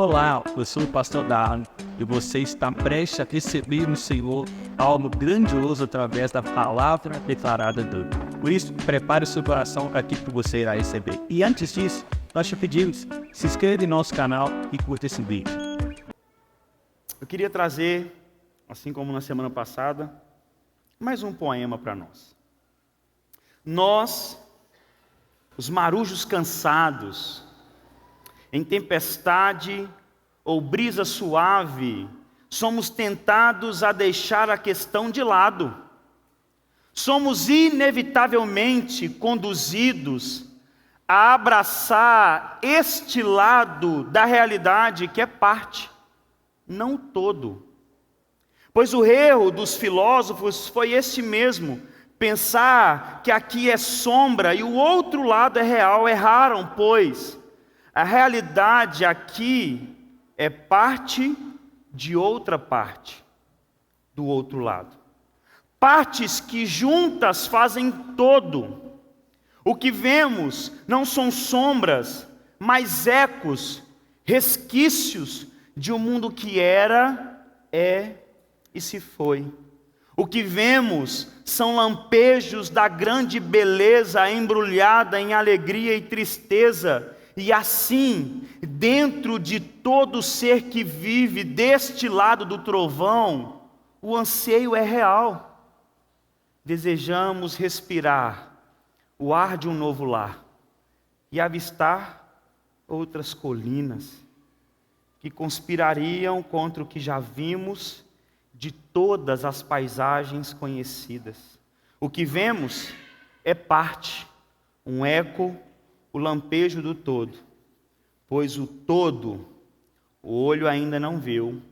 Olá, eu sou o pastor Darwin e você está prestes a receber no Senhor algo grandioso através da palavra declarada dele. Por isso, prepare o seu coração para aquilo que você irá receber. E antes disso, nós te pedimos, se inscreva em nosso canal e curta esse vídeo. Eu queria trazer, assim como na semana passada, mais um poema para nós. Nós, os marujos cansados, em tempestade ou brisa suave, somos tentados a deixar a questão de lado. Somos inevitavelmente conduzidos a abraçar este lado da realidade que é parte, não todo. Pois o erro dos filósofos foi este mesmo, pensar que aqui é sombra e o outro lado é real. Erraram, pois a realidade aqui é parte de outra parte, do outro lado. Partes que juntas fazem todo. O que vemos não são sombras, mas ecos, resquícios de um mundo que era, é e se foi. O que vemos são lampejos da grande beleza embrulhada em alegria e tristeza. E assim, dentro de todo ser que vive deste lado do trovão, o anseio é real. Desejamos respirar o ar de um novo lar e avistar outras colinas que conspirariam contra o que já vimos de todas as paisagens conhecidas. O que vemos é parte, um eco, o lampejo do todo, pois o todo, o olho ainda não viu,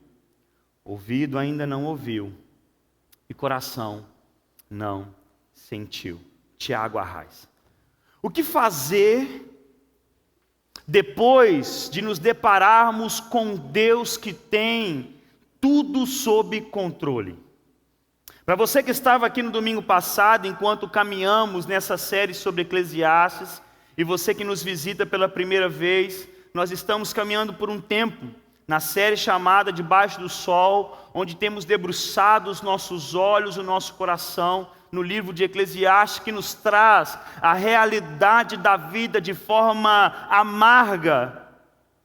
ouvido ainda não ouviu, e coração não sentiu. Tiago Arraes. O que fazer depois de nos depararmos com Deus que tem tudo sob controle? Para você que estava aqui no domingo passado, enquanto caminhamos nessa série sobre Eclesiastes, e você que nos visita pela primeira vez, nós estamos caminhando por um tempo na série chamada Debaixo do Sol, onde temos debruçado os nossos olhos, o nosso coração, no livro de Eclesiastes, que nos traz a realidade da vida de forma amarga,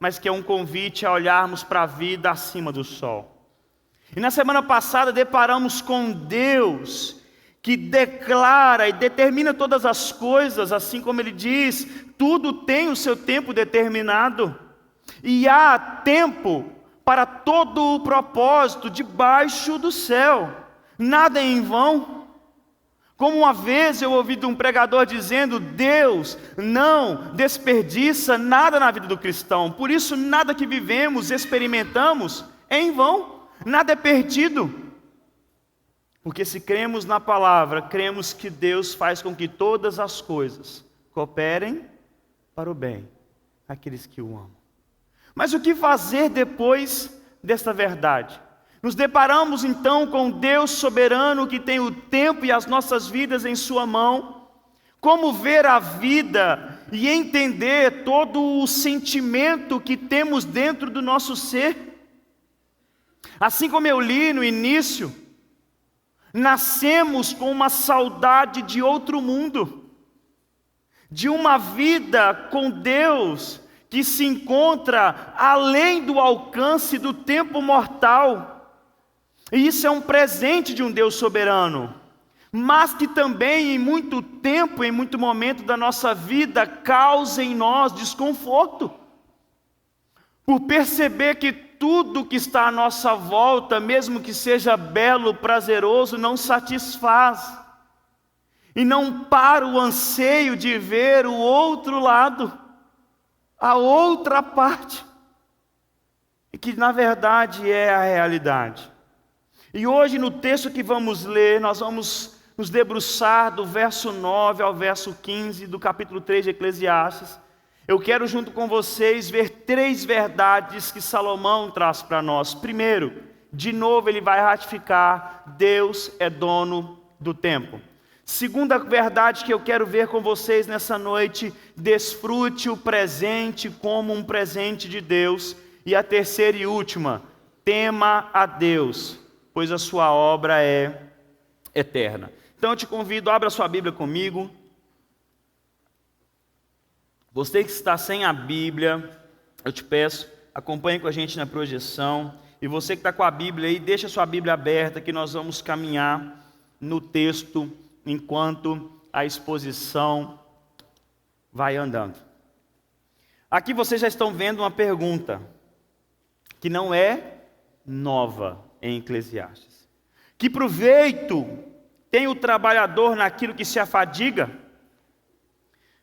mas que é um convite a olharmos para a vida acima do sol. E na semana passada deparamos com Deus que declara e determina todas as coisas, assim como ele diz, tudo tem o seu tempo determinado, e há tempo para todo o propósito debaixo do céu, nada é em vão. Como uma vez eu ouvi de um pregador dizendo, Deus não desperdiça nada na vida do cristão, por isso nada que vivemos, experimentamos, é em vão, nada é perdido. Porque se cremos na palavra, cremos que Deus faz com que todas as coisas cooperem para o bem, aqueles que o amam. Mas o que fazer depois desta verdade? Nos deparamos então com Deus soberano que tem o tempo e as nossas vidas em sua mão. Como ver a vida e entender todo o sentimento que temos dentro do nosso ser? Assim como eu li no início, nascemos com uma saudade de outro mundo, de uma vida com Deus que se encontra além do alcance do tempo mortal. E isso é um presente de um Deus soberano, mas que também em muito tempo, em muito momento da nossa vida, causa em nós desconforto, por perceber que tudo que está à nossa volta, mesmo que seja belo, prazeroso, não satisfaz. E não para o anseio de ver o outro lado, a outra parte, e que na verdade é a realidade. E hoje no texto que vamos ler, nós vamos nos debruçar do verso 9 ao verso 15 do capítulo 3 de Eclesiastes. Eu quero junto com vocês ver 3 verdades que Salomão traz para nós. Primeiro, de novo ele vai ratificar, Deus é dono do tempo. Segunda verdade que eu quero ver com vocês nessa noite, desfrute o presente como um presente de Deus. E a terceira e última, tema a Deus, pois a sua obra é eterna. Então eu te convido, abra sua Bíblia comigo. Você que está sem a Bíblia, eu te peço, acompanhe com a gente na projeção. E você que está com a Bíblia aí, deixa a sua Bíblia aberta, que nós vamos caminhar no texto enquanto a exposição vai andando. Aqui vocês já estão vendo uma pergunta, que não é nova em Eclesiastes. Que proveito tem o trabalhador naquilo que se afadiga?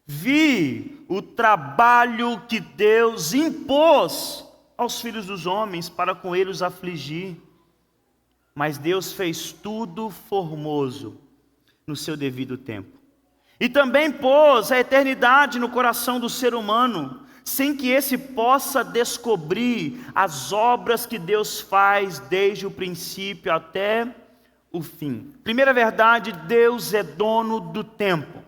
Vi o trabalho que Deus impôs aos filhos dos homens para com eles afligir. Mas Deus fez tudo formoso no seu devido tempo. E também pôs a eternidade no coração do ser humano, sem que esse possa descobrir as obras que Deus faz desde o princípio até o fim. Primeira verdade, Deus é dono do tempo.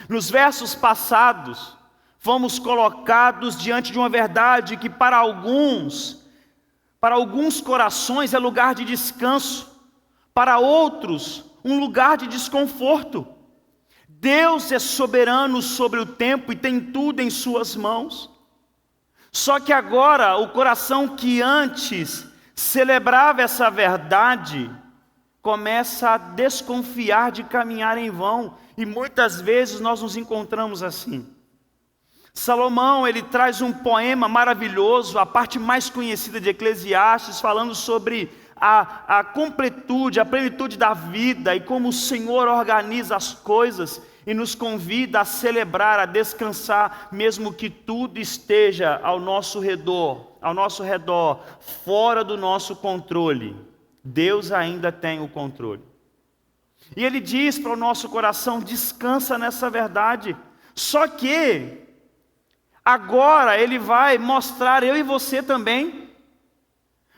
Nos versos passados, fomos colocados diante de uma verdade que para alguns corações é lugar de descanso, para outros, um lugar de desconforto. Deus é soberano sobre o tempo e tem tudo em suas mãos. Só que agora, o coração que antes celebrava essa verdade, começa a desconfiar de caminhar em vão. E muitas vezes nós nos encontramos assim. Salomão, ele traz um poema maravilhoso, a parte mais conhecida de Eclesiastes, falando sobre a completude, a plenitude da vida e como o Senhor organiza as coisas e nos convida a celebrar, a descansar, mesmo que tudo esteja ao nosso redor, fora do nosso controle. Deus ainda tem o controle. E Ele diz para o nosso coração, descansa nessa verdade. Só que agora Ele vai mostrar, eu e você também,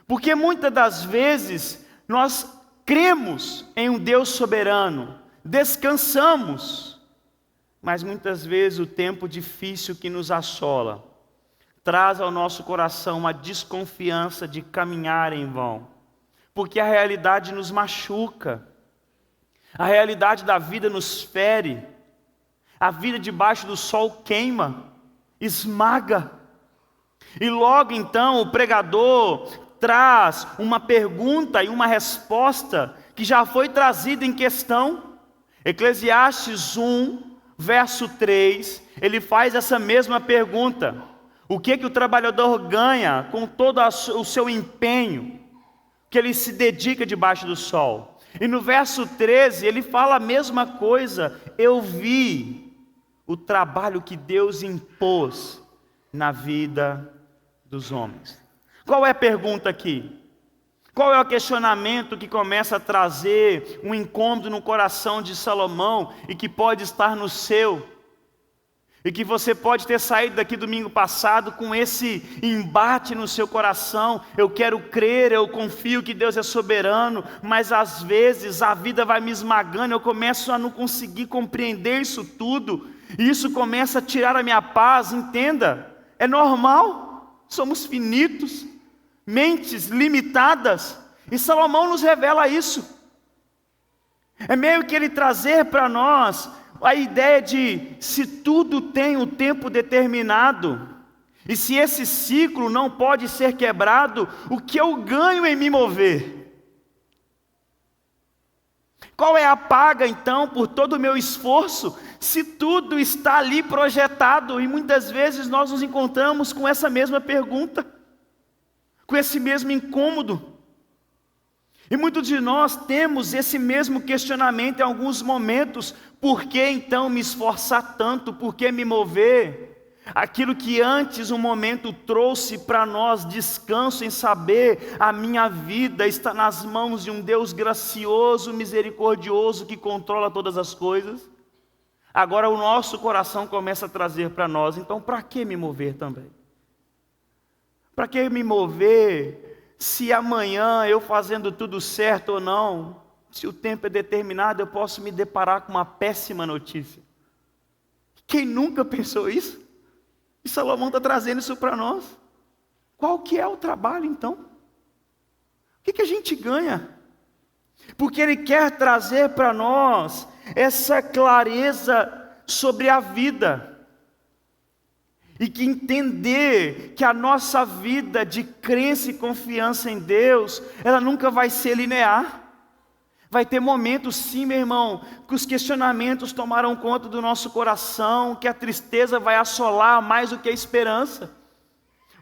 porque muitas das vezes nós cremos em um Deus soberano, descansamos, mas muitas vezes o tempo difícil que nos assola traz ao nosso coração uma desconfiança de caminhar em vão, porque a realidade nos machuca, a realidade da vida nos fere, a vida debaixo do sol queima, esmaga. E logo então o pregador traz uma pergunta e uma resposta que já foi trazida em questão. Eclesiastes 1, verso 3, ele faz essa mesma pergunta. O que o trabalhador ganha com todo o seu empenho, que ele se dedica debaixo do sol? E no verso 13 ele fala a mesma coisa. Eu vi o trabalho que Deus impôs na vida dos homens. Qual é a pergunta aqui? Qual é o questionamento que começa a trazer um incômodo no coração de Salomão e que pode estar no seu? E que você pode ter saído daqui domingo passado com esse embate no seu coração. Eu quero crer, eu confio que Deus é soberano, mas às vezes a vida vai me esmagando, eu começo a não conseguir compreender isso tudo, e isso começa a tirar a minha paz. Entenda, é normal, somos finitos, mentes limitadas, e Salomão nos revela isso. É meio que ele trazer para nós a ideia de, se tudo tem um tempo determinado, e se esse ciclo não pode ser quebrado, o que eu ganho em me mover? Qual é a paga então por todo o meu esforço, se tudo está ali projetado? E muitas vezes nós nos encontramos com essa mesma pergunta, com esse mesmo incômodo. E muitos de nós temos esse mesmo questionamento em alguns momentos. Por que então me esforçar tanto? Por que me mover? Aquilo que antes um momento trouxe para nós descanso em saber a minha vida está nas mãos de um Deus gracioso, misericordioso, que controla todas as coisas. Agora o nosso coração começa a trazer para nós, então para que me mover também? Para que me mover se amanhã eu fazendo tudo certo ou não, se o tempo é determinado, eu posso me deparar com uma péssima notícia? Quem nunca pensou isso? E Salomão está trazendo isso para nós. Qual que é o trabalho então? O que a gente ganha? Porque Ele quer trazer para nós essa clareza sobre a vida. E que entender que a nossa vida de crença e confiança em Deus, ela nunca vai ser linear. Vai ter momentos, sim, meu irmão, que os questionamentos tomarão conta do nosso coração, que a tristeza vai assolar mais do que a esperança.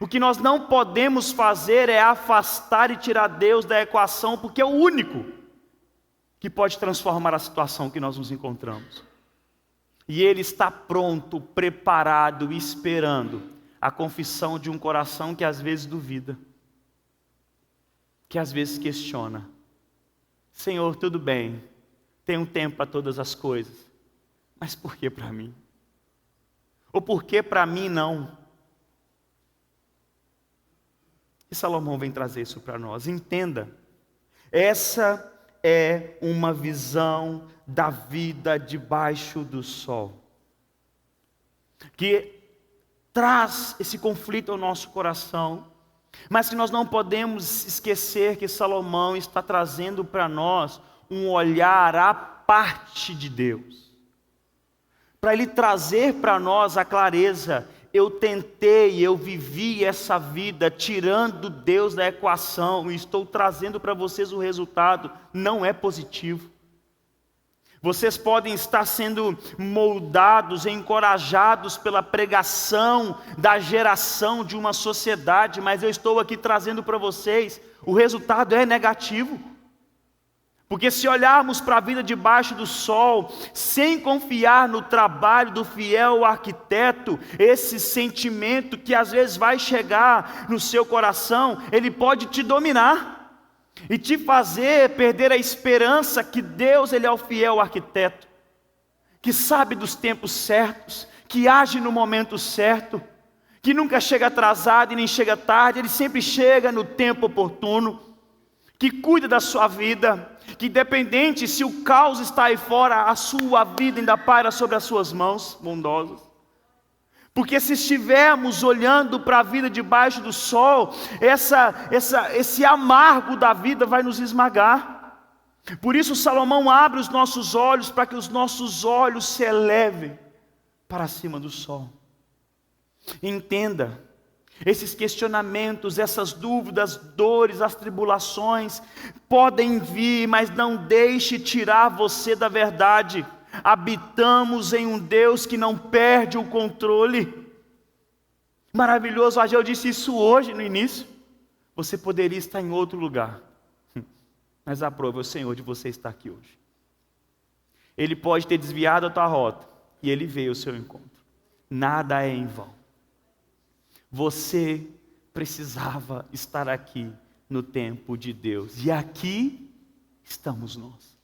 O que nós não podemos fazer é afastar e tirar Deus da equação, porque é o único que pode transformar a situação que nós nos encontramos. E Ele está pronto, preparado, esperando a confissão de um coração que às vezes duvida, que às vezes questiona. Senhor, tudo bem, tem um tempo para todas as coisas, mas por que para mim? Ou por que para mim não? E Salomão vem trazer isso para nós. Entenda, essa é uma visão da vida debaixo do sol, que traz esse conflito ao nosso coração, mas que nós não podemos esquecer que Salomão está trazendo para nós um olhar à parte de Deus, para ele trazer para nós a clareza. Eu vivi essa vida tirando Deus da equação, e estou trazendo para vocês o resultado, não é positivo. Vocês podem estar sendo moldados, encorajados pela pregação da geração de uma sociedade, mas eu estou aqui trazendo para vocês, o resultado é negativo. Porque se olharmos para a vida debaixo do sol, sem confiar no trabalho do fiel arquiteto, esse sentimento que às vezes vai chegar no seu coração, ele pode te dominar e te fazer perder a esperança que Deus, Ele é o fiel arquiteto, que sabe dos tempos certos, que age no momento certo, que nunca chega atrasado e nem chega tarde, Ele sempre chega no tempo oportuno, que cuida da sua vida, que independente se o caos está aí fora, a sua vida ainda paira sobre as suas mãos bondosas. Porque se estivermos olhando para a vida debaixo do sol, esse amargo da vida vai nos esmagar. Por isso Salomão abre os nossos olhos, para que os nossos olhos se elevem para cima do sol. Entenda, esses questionamentos, essas dúvidas, dores, as tribulações podem vir, mas não deixe tirar você da verdade. Habitamos em um Deus que não perde o controle. Maravilhoso, Ageu disse isso hoje no início. Você poderia estar em outro lugar, mas aprove o Senhor de você estar aqui hoje. Ele pode ter desviado a tua rota, e Ele veio ao seu encontro. Nada é em vão. Você precisava estar aqui no tempo de Deus, e aqui estamos nós.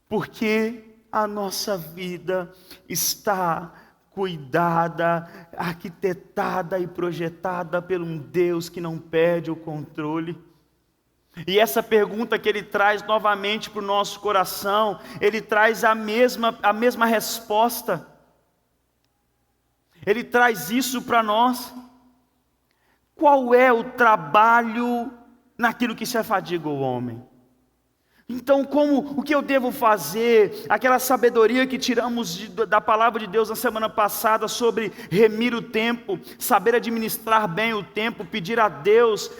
Porque a nossa vida está cuidada, arquitetada e projetada por um Deus que não perde o controle. E essa pergunta que Ele traz novamente para o nosso coração, Ele traz a mesma resposta. Ele traz isso para nós. Qual é o trabalho naquilo que se afadiga o homem? Então, o que eu devo fazer? Aquela sabedoria que tiramos da palavra de Deus na semana passada sobre remir o tempo, saber administrar bem o tempo, pedir a Deus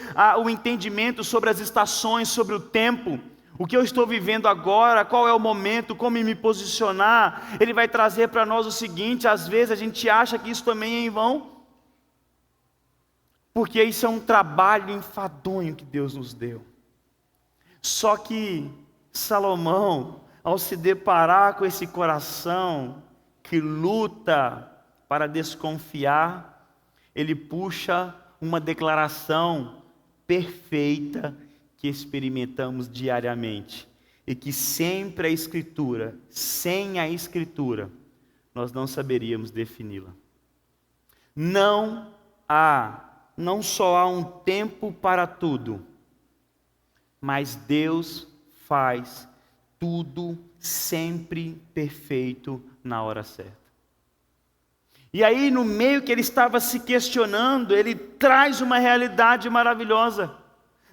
o entendimento sobre as estações, sobre o tempo. O que eu estou vivendo agora, qual é o momento, como me posicionar. Ele vai trazer para nós o seguinte: às vezes a gente acha que isso também é em vão, porque isso é um trabalho enfadonho que Deus nos deu. Só que Salomão, ao se deparar com esse coração que luta para desconfiar, ele puxa uma declaração perfeita que experimentamos diariamente, e que sempre a Escritura, sem a Escritura, nós não saberíamos defini-la. Não só há um tempo para tudo, mas Deus faz tudo sempre perfeito na hora certa. E aí, no meio que ele estava se questionando, ele traz uma realidade maravilhosa.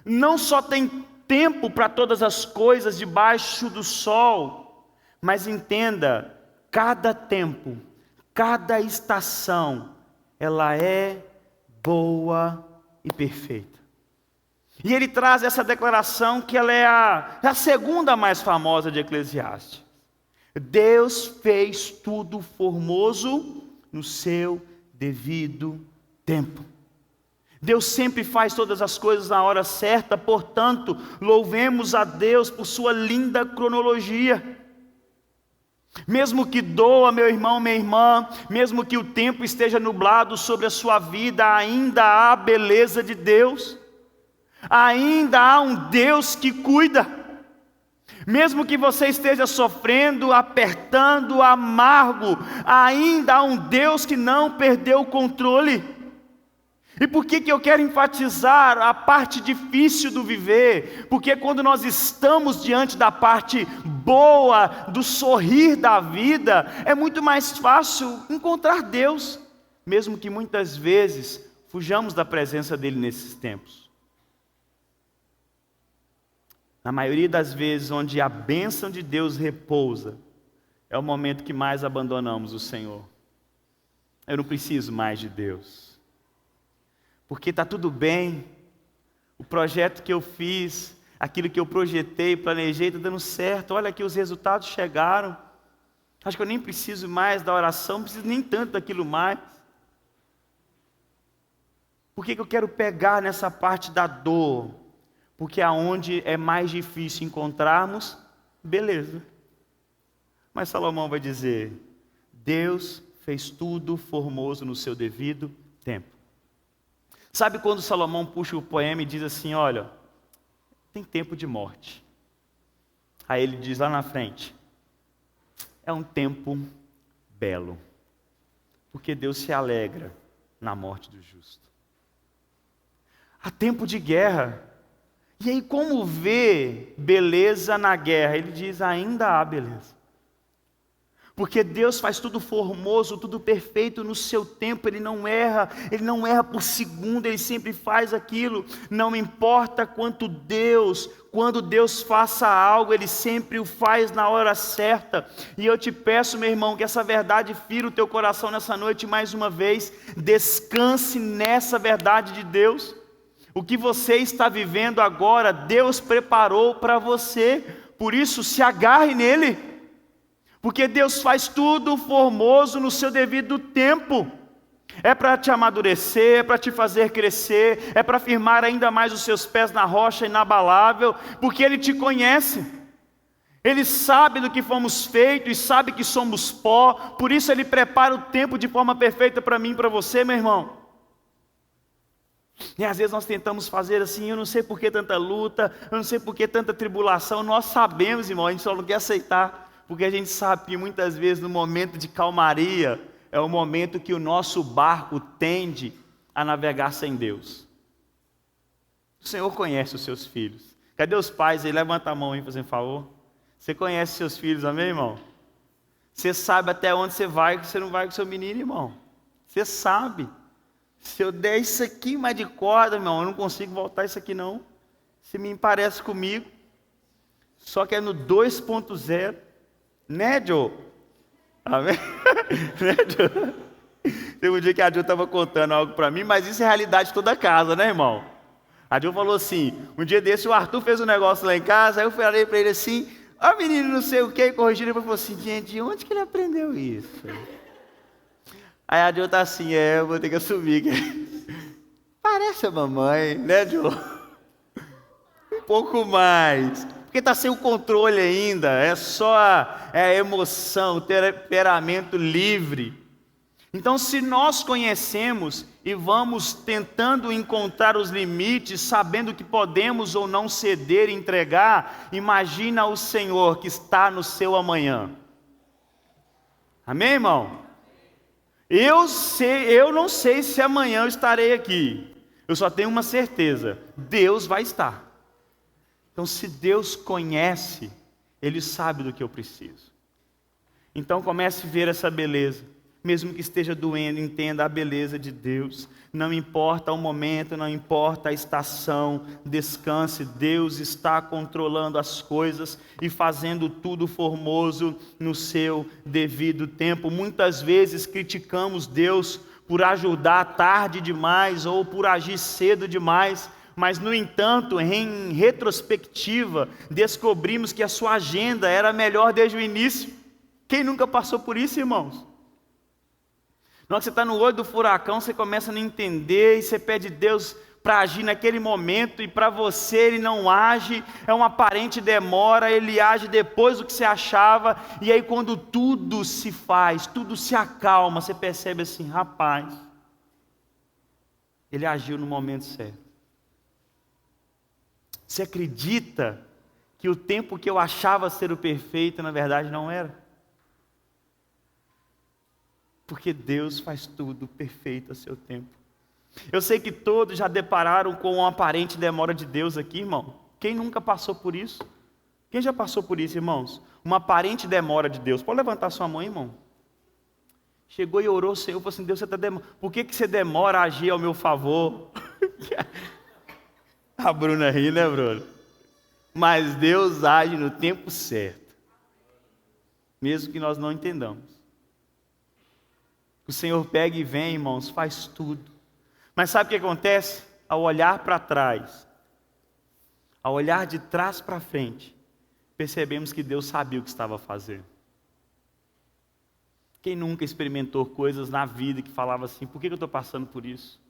Não só tem tempo para todas as coisas debaixo do sol, mas entenda, cada tempo, cada estação, ela é boa e perfeita. E ele traz essa declaração que ela é a segunda mais famosa de Eclesiastes. Deus fez tudo formoso no seu devido tempo. Deus sempre faz todas as coisas na hora certa, portanto, louvemos a Deus por sua linda cronologia. Mesmo que doa, meu irmão, minha irmã, mesmo que o tempo esteja nublado sobre a sua vida, ainda há a beleza de Deus, ainda há um Deus que cuida. Mesmo que você esteja sofrendo, apertando, amargo, ainda há um Deus que não perdeu o controle. E por que eu quero enfatizar a parte difícil do viver? Porque quando nós estamos diante da parte boa, do sorrir da vida, é muito mais fácil encontrar Deus, mesmo que muitas vezes fujamos da presença dEle nesses tempos. Na maioria das vezes, onde a bênção de Deus repousa, é o momento que mais abandonamos o Senhor. Eu não preciso mais de Deus, porque está tudo bem, o projeto que eu fiz, aquilo que eu projetei, planejei, está dando certo, olha aqui os resultados chegaram, acho que eu nem preciso mais da oração, não preciso nem tanto daquilo mais. Por que eu quero pegar nessa parte da dor? Porque aonde é mais difícil encontrarmos, beleza. Mas Salomão vai dizer, Deus fez tudo formoso no seu devido tempo. Sabe quando Salomão puxa o poema e diz assim, olha, tem tempo de morte. Aí ele diz lá na frente, é um tempo belo, porque Deus se alegra na morte do justo. Há tempo de guerra. E aí como ver beleza na guerra? Ele diz, ainda há beleza. Porque Deus faz tudo formoso, tudo perfeito no seu tempo, Ele não erra por segundo, Ele sempre faz aquilo. Não importa quando Deus faça algo, Ele sempre o faz na hora certa. E eu te peço, meu irmão, que essa verdade fira o teu coração nessa noite mais uma vez. Descanse nessa verdade de Deus. O que você está vivendo agora, Deus preparou para você. Por isso, se agarre nele. Porque Deus faz tudo formoso no seu devido tempo. É para te amadurecer, é para te fazer crescer, é para firmar ainda mais os seus pés na rocha inabalável, porque Ele te conhece. Ele sabe do que fomos feitos e sabe que somos pó, por isso Ele prepara o tempo de forma perfeita para mim e para você, meu irmão. E às vezes nós tentamos fazer assim, eu não sei por que tanta luta, eu não sei por que tanta tribulação, nós sabemos, irmão, a gente só não quer aceitar, porque a gente sabe que muitas vezes no momento de calmaria, é o momento que o nosso barco tende a navegar sem Deus. O Senhor conhece os seus filhos. Cadê os pais aí? Levanta a mão aí, fazendo favor. Você conhece seus filhos, amém, irmão? Você sabe até onde você vai, que você não vai com seu menino, irmão. Você sabe. Se eu der isso aqui mais de corda, irmão, eu não consigo voltar isso aqui não. Se me parece comigo. Só que é no 2.0. Né, Joe? Amém? Né, Joe? Teve um dia que a Joe estava contando algo para mim, mas isso é realidade de toda casa, né, irmão? A Joe falou assim, um dia desse o Arthur fez um negócio lá em casa, aí eu falei para ele assim, ó menino não sei o que, corrigindo, ele falou assim, gente, de onde que ele aprendeu isso? Aí a Joe tá assim, eu vou ter que assumir. Parece a mamãe, né, Joe? Um pouco mais. Porque está sem o controle ainda, é só a emoção, o temperamento livre. Então, se nós conhecemos e vamos tentando encontrar os limites, sabendo que podemos ou não ceder e entregar, imagina o Senhor que está no seu amanhã. Amém, irmão? Eu não sei se amanhã eu estarei aqui. Eu só tenho uma certeza, Deus vai estar. Então, se Deus conhece, Ele sabe do que eu preciso. Então, comece a ver essa beleza. mesmo que esteja doendo, entenda a beleza de Deus. Não importa o momento, não importa a estação, descanse. Deus está controlando as coisas e fazendo tudo formoso no seu devido tempo. Muitas vezes criticamos Deus por ajudar tarde demais ou por agir cedo demais, mas no entanto, em retrospectiva, descobrimos que a sua agenda era melhor desde o início. Quem nunca passou por isso, irmãos? Na hora que você está no olho do furacão, você começa a não entender e você pede Deus para agir naquele momento, e para você Ele não age, é uma aparente demora, Ele age depois do que você achava, e aí quando tudo se faz, tudo se acalma, você percebe assim, rapaz, Ele agiu no momento certo. Você acredita que o tempo que eu achava ser o perfeito, na verdade não era? Porque Deus faz tudo perfeito a seu tempo. Eu sei que todos já depararam com uma aparente demora de Deus aqui, irmão. Quem nunca passou por isso? Quem já passou por isso, irmãos? Uma aparente demora de Deus. Pode levantar sua mão, irmão. Chegou e orou ao Senhor, falou assim, Deus, você está demorando. Por que você demora a agir ao meu favor? A Bruna ri, né, Bruna? Mas Deus age no tempo certo. Mesmo que nós não entendamos. O Senhor pega e vem, irmãos, faz tudo. Mas sabe o que acontece? Ao olhar para trás, ao olhar de trás para frente, percebemos que Deus sabia o que estava fazendo. Quem nunca experimentou coisas na vida que falava assim, por que eu estou passando por isso?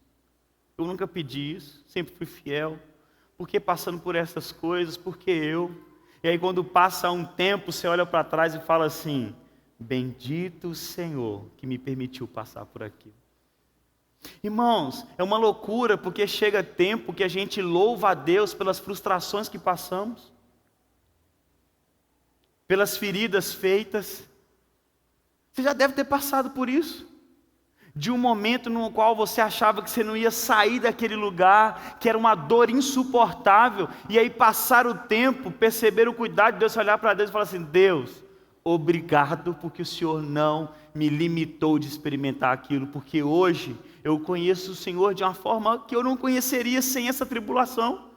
Eu nunca pedi isso, sempre fui fiel. Por que passando por essas coisas? Por que eu? E aí quando passa um tempo, você olha para trás e fala assim, bendito o Senhor que me permitiu passar por aqui. Irmãos, é uma loucura porque chega tempo que a gente louva a Deus pelas frustrações que passamos, pelas feridas feitas. Você já deve ter passado por isso. De um momento no qual você achava que você não ia sair daquele lugar, que era uma dor insuportável, e aí passar o tempo, perceber o cuidado de Deus, olhar para Deus e falar assim, Deus, obrigado porque o Senhor não me limitou de experimentar aquilo, porque hoje eu conheço o Senhor de uma forma que eu não conheceria sem essa tribulação.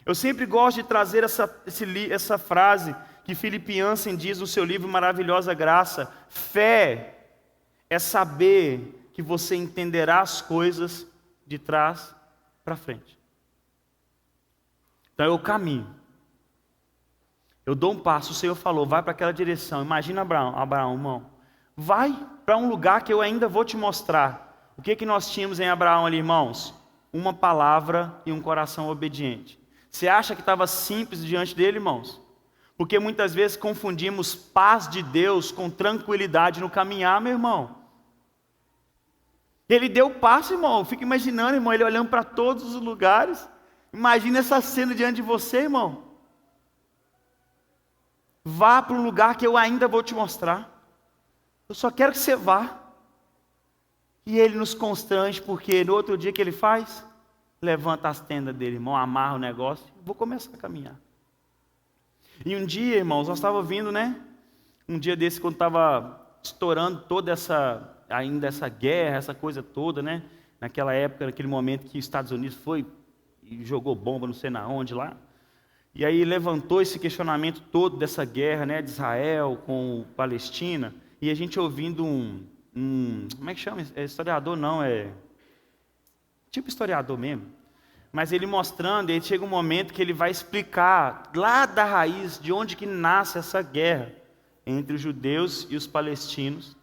Eu sempre gosto de trazer essa frase que Philip Yancey diz no seu livro Maravilhosa Graça, fé é saber que você entenderá as coisas de trás para frente. Então eu caminho. Eu dou um passo, o Senhor falou, vai para aquela direção. Imagina Abraão, irmão. Vai para um lugar que eu ainda vou te mostrar. O que nós tínhamos em Abraão ali, irmãos? Uma palavra e um coração obediente. Você acha que estava simples diante dele, irmãos? Porque muitas vezes confundimos paz de Deus com tranquilidade no caminhar, meu irmão. Ele deu o passo, irmão. Eu fico imaginando, irmão, ele olhando para todos os lugares. Imagina essa cena diante de você, irmão. Vá para um lugar que eu ainda vou te mostrar. Eu só quero que você vá. E ele nos constrange, porque no outro dia que ele faz, levanta as tendas dele, irmão, amarra o negócio, vou começar a caminhar. E um dia, irmãos, nós estávamos vindo, né? Um dia desse, quando estava estourando toda essa guerra, essa coisa toda, né? Naquela época, naquele momento que os Estados Unidos foi e jogou bomba, não sei na onde lá. E aí levantou esse questionamento todo dessa guerra, né? De Israel com Palestina. E a gente ouvindo como é que chama? É historiador não, é tipo historiador mesmo. Mas ele mostrando, ele chega um momento que ele vai explicar lá da raiz, de onde que nasce essa guerra entre os judeus e os palestinos.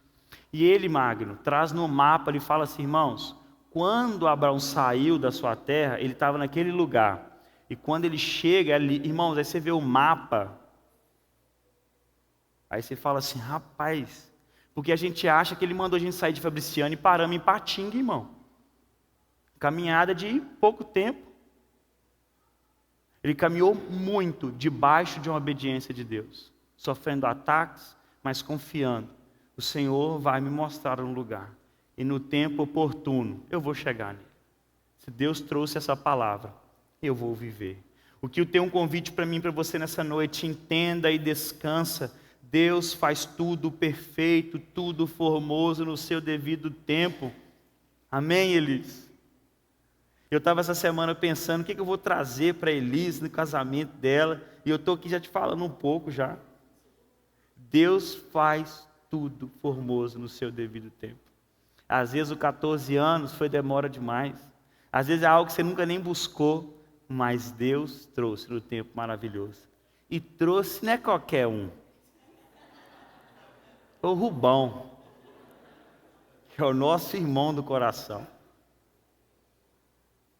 E ele, Magno, traz no mapa, ele fala assim, irmãos, quando Abraão saiu da sua terra, ele estava naquele lugar. E quando ele chega ali, irmãos, aí você vê o mapa, aí você fala assim, rapaz, porque a gente acha que ele mandou a gente sair de Fabriciano e paramos em Patinga, irmão. Caminhada de pouco tempo. Ele caminhou muito debaixo de uma obediência de Deus, sofrendo ataques, mas confiando. O Senhor vai me mostrar um lugar, e no tempo oportuno eu vou chegar nele. Se Deus trouxe essa palavra, eu vou viver. O que eu tenho um convite para mim, para você nessa noite, entenda e descansa. Deus faz tudo perfeito, tudo formoso no seu devido tempo. Amém, Elis? Eu estava essa semana pensando o que eu vou trazer para Elis no casamento dela, e eu estou aqui já te falando um pouco já. Deus faz tudo formoso no seu devido tempo. Às vezes o 14 anos foi demora demais. Às vezes é algo que você nunca nem buscou, mas Deus trouxe no tempo maravilhoso. E trouxe não é qualquer um. O Rubão, que é o nosso irmão do coração.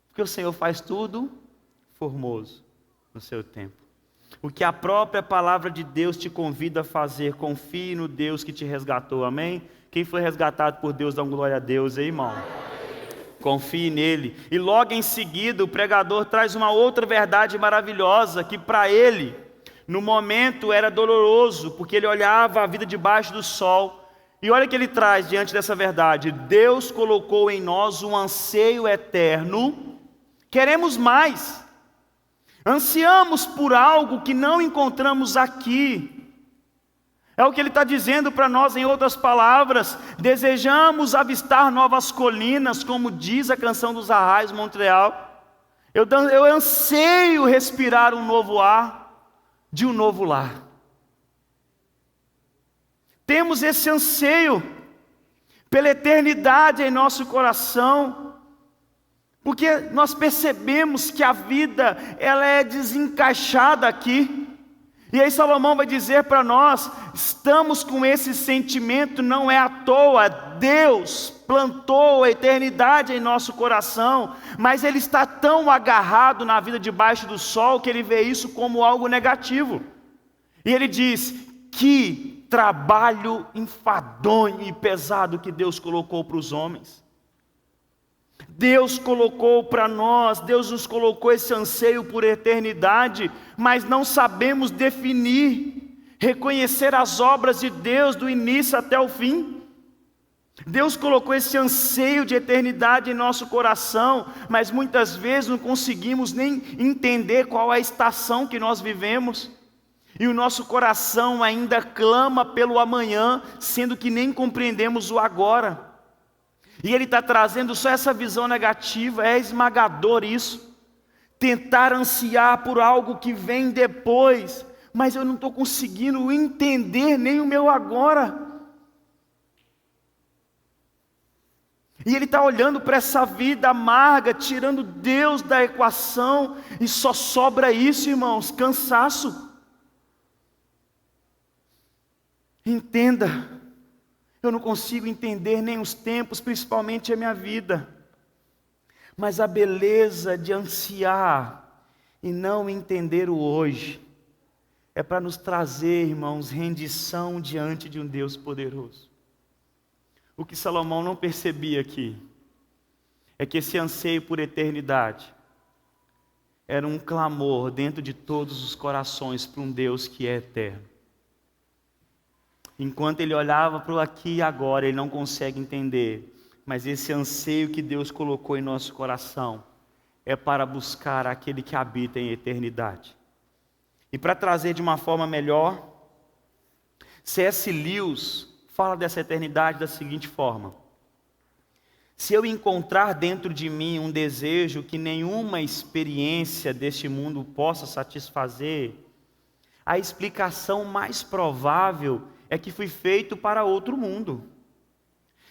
Porque o Senhor faz tudo formoso no seu tempo. O que a própria palavra de Deus te convida a fazer, confie no Deus que te resgatou, amém? Quem foi resgatado por Deus, dá glória a Deus aí, irmão. Confie nele. E logo em seguida o pregador traz uma outra verdade maravilhosa, que para ele, no momento era doloroso, porque ele olhava a vida debaixo do sol. E olha o que ele traz diante dessa verdade: Deus colocou em nós um anseio eterno, queremos mais, ansiamos por algo que não encontramos aqui. É o que ele está dizendo para nós em outras palavras. Desejamos avistar novas colinas, como diz a canção dos Arraiais Montreal. Eu anseio respirar um novo ar de um novo lar. Temos esse anseio pela eternidade em nosso coração, porque nós percebemos que a vida ela é desencaixada aqui. E aí Salomão vai dizer para nós, estamos com esse sentimento, não é à toa. Deus plantou a eternidade em nosso coração, mas ele está tão agarrado na vida debaixo do sol, que ele vê isso como algo negativo. E ele diz, que trabalho enfadonho e pesado que Deus colocou para os homens. Deus colocou para nós, Deus nos colocou esse anseio por eternidade, mas não sabemos definir, reconhecer as obras de Deus do início até o fim. Deus colocou esse anseio de eternidade em nosso coração, mas muitas vezes não conseguimos nem entender qual é a estação que nós vivemos. E o nosso coração ainda clama pelo amanhã, sendo que nem compreendemos o agora. E ele está trazendo só essa visão negativa, é esmagador isso. Tentar ansiar por algo que vem depois, mas eu não estou conseguindo entender nem o meu agora. E ele está olhando para essa vida amarga, tirando Deus da equação, e só sobra isso, irmãos, cansaço. Entenda, eu não consigo entender nem os tempos, principalmente a minha vida, mas a beleza de ansiar e não entender o hoje, é para nos trazer, irmãos, rendição diante de um Deus poderoso. O que Salomão não percebia aqui, é que esse anseio por eternidade, era um clamor dentro de todos os corações para um Deus que é eterno. Enquanto ele olhava para o aqui e agora, ele não consegue entender. Mas esse anseio que Deus colocou em nosso coração é para buscar aquele que habita em eternidade. E para trazer de uma forma melhor, C.S. Lewis fala dessa eternidade da seguinte forma: se eu encontrar dentro de mim um desejo que nenhuma experiência deste mundo possa satisfazer, a explicação mais provável é que fui feito para outro mundo.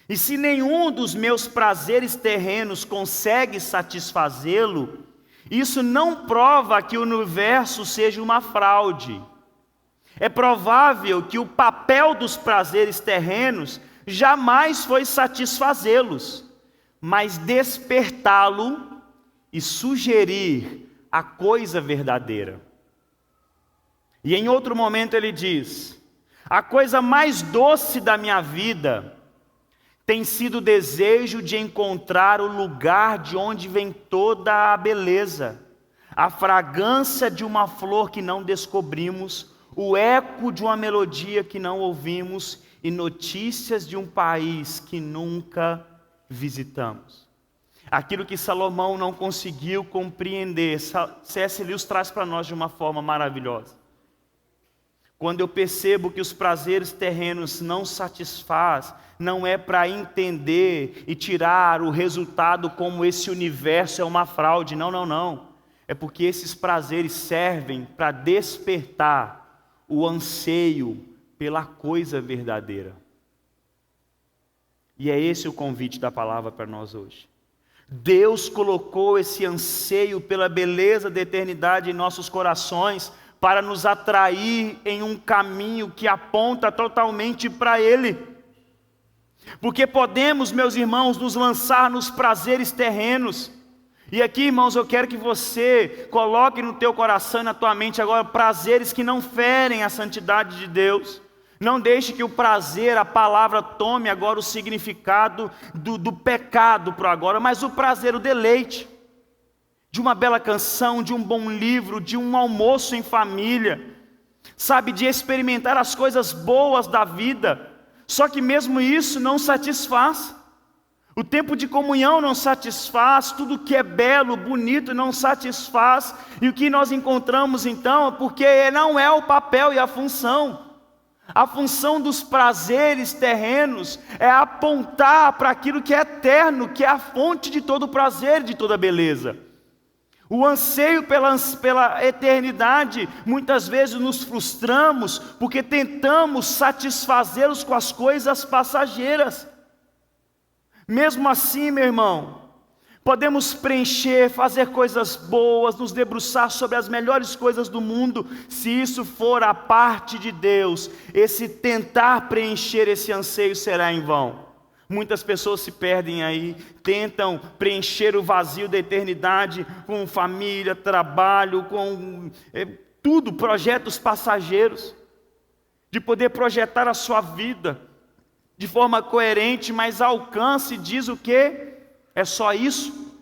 E se nenhum dos meus prazeres terrenos consegue satisfazê-lo, isso não prova que o universo seja uma fraude. É provável que o papel dos prazeres terrenos jamais foi satisfazê-los, mas despertá-lo e sugerir a coisa verdadeira. E em outro momento ele diz: a coisa mais doce da minha vida tem sido o desejo de encontrar o lugar de onde vem toda a beleza, a fragrância de uma flor que não descobrimos, o eco de uma melodia que não ouvimos e notícias de um país que nunca visitamos. Aquilo que Salomão não conseguiu compreender, C.S. Lewis traz para nós de uma forma maravilhosa. quando eu percebo que os prazeres terrenos não satisfaz, não é para entender e tirar o resultado como esse universo é uma fraude. Não, não, não. É porque esses prazeres servem para despertar o anseio pela coisa verdadeira. E é esse o convite da palavra para nós hoje. Deus colocou esse anseio pela beleza da eternidade em nossos corações para nos atrair em um caminho que aponta totalmente para Ele. Porque podemos, meus irmãos, nos lançar nos prazeres terrenos. E aqui, irmãos, eu quero que você coloque no teu coração e na tua mente agora prazeres que não ferem a santidade de Deus. Não deixe que o prazer, a palavra, tome agora o significado do pecado para agora, mas o prazer, o deleite de uma bela canção, de um bom livro, de um almoço em família, sabe, de experimentar as coisas boas da vida. Só que mesmo isso não satisfaz. O tempo de comunhão não satisfaz, tudo que é belo, bonito não satisfaz. E o que nós encontramos então é porque não é o papel e a função. A função dos prazeres terrenos é apontar para aquilo que é eterno, que é a fonte de todo prazer, de toda beleza. O anseio pela eternidade, muitas vezes nos frustramos porque tentamos satisfazê-los com as coisas passageiras. Mesmo assim, meu irmão, podemos preencher, fazer coisas boas, nos debruçar sobre as melhores coisas do mundo, se isso for a parte de Deus. Esse tentar preencher esse anseio será em vão. Muitas pessoas se perdem aí, tentam preencher o vazio da eternidade com família, trabalho, com tudo, projetos passageiros, de poder projetar a sua vida de forma coerente, mas alcance diz o quê? É só isso?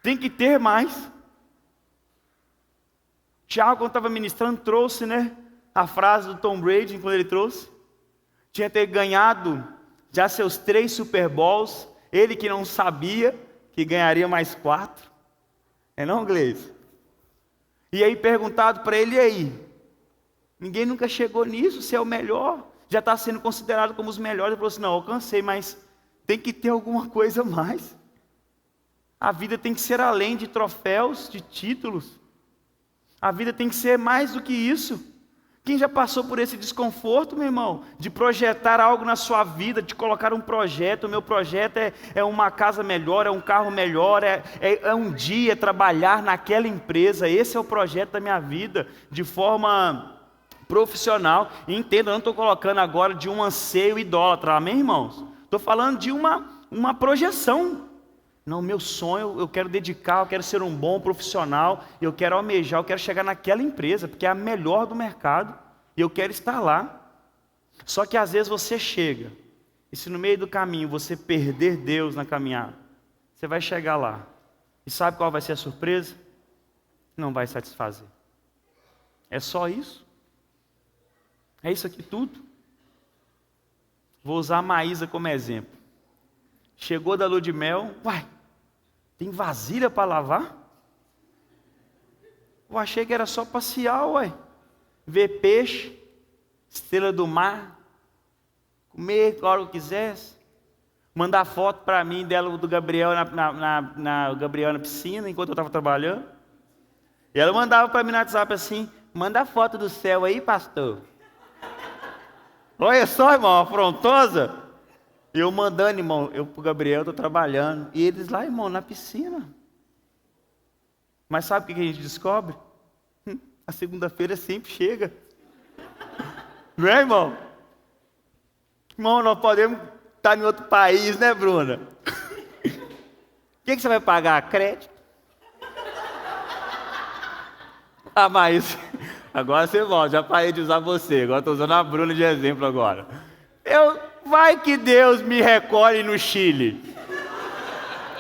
Tem que ter mais. Tiago, quando estava ministrando, trouxe, a frase do Tom Brady, quando ele trouxe. Tinha ter ganhado já seus 3 Super Bowls, ele que não sabia que ganharia mais 4. É não, Gleice? E aí perguntado para ele, e aí? Ninguém nunca chegou nisso, você é o melhor, já está sendo considerado como os melhores. Ele falou assim, não, alcancei, mas tem que ter alguma coisa a mais. A vida tem que ser além de troféus, de títulos. A vida tem que ser mais do que isso. Quem já passou por esse desconforto, meu irmão, de projetar algo na sua vida, de colocar um projeto? O meu projeto é uma casa melhor, é um carro melhor, é um dia trabalhar naquela empresa. Esse é o projeto da minha vida, de forma profissional. E entenda, eu não estou colocando agora de um anseio idólatra, amém, irmãos? Estou falando de uma projeção. Não, meu sonho, eu quero dedicar, eu quero ser um bom profissional, eu quero almejar, eu quero chegar naquela empresa, porque é a melhor do mercado, e eu quero estar lá. Só que às vezes você chega, e se no meio do caminho você perder Deus na caminhada, você vai chegar lá, e sabe qual vai ser a surpresa? Não vai satisfazer. É só isso? É isso aqui tudo? Vou usar a Maísa como exemplo. Chegou da lua de mel, tem vasilha para lavar? Eu achei que era só passear, ver peixe, estrela do mar, comer a hora que quisesse, mandar foto para mim dela, do Gabriel Gabriel na piscina, enquanto eu estava trabalhando. E ela mandava para mim no WhatsApp assim, manda a foto do céu aí, pastor. Olha só, irmão, afrontosa. Eu mandando, irmão, eu pro Gabriel, estou trabalhando. E eles lá, irmão, na piscina. Mas sabe o que a gente descobre? A segunda-feira sempre chega. Não é, irmão? Irmão, nós podemos estar em outro país, né, Bruna? O que você vai pagar? Crédito? Ah, mas agora você volta, já parei de usar você. Agora estou usando a Bruna de exemplo agora. Vai que Deus me recolhe no Chile,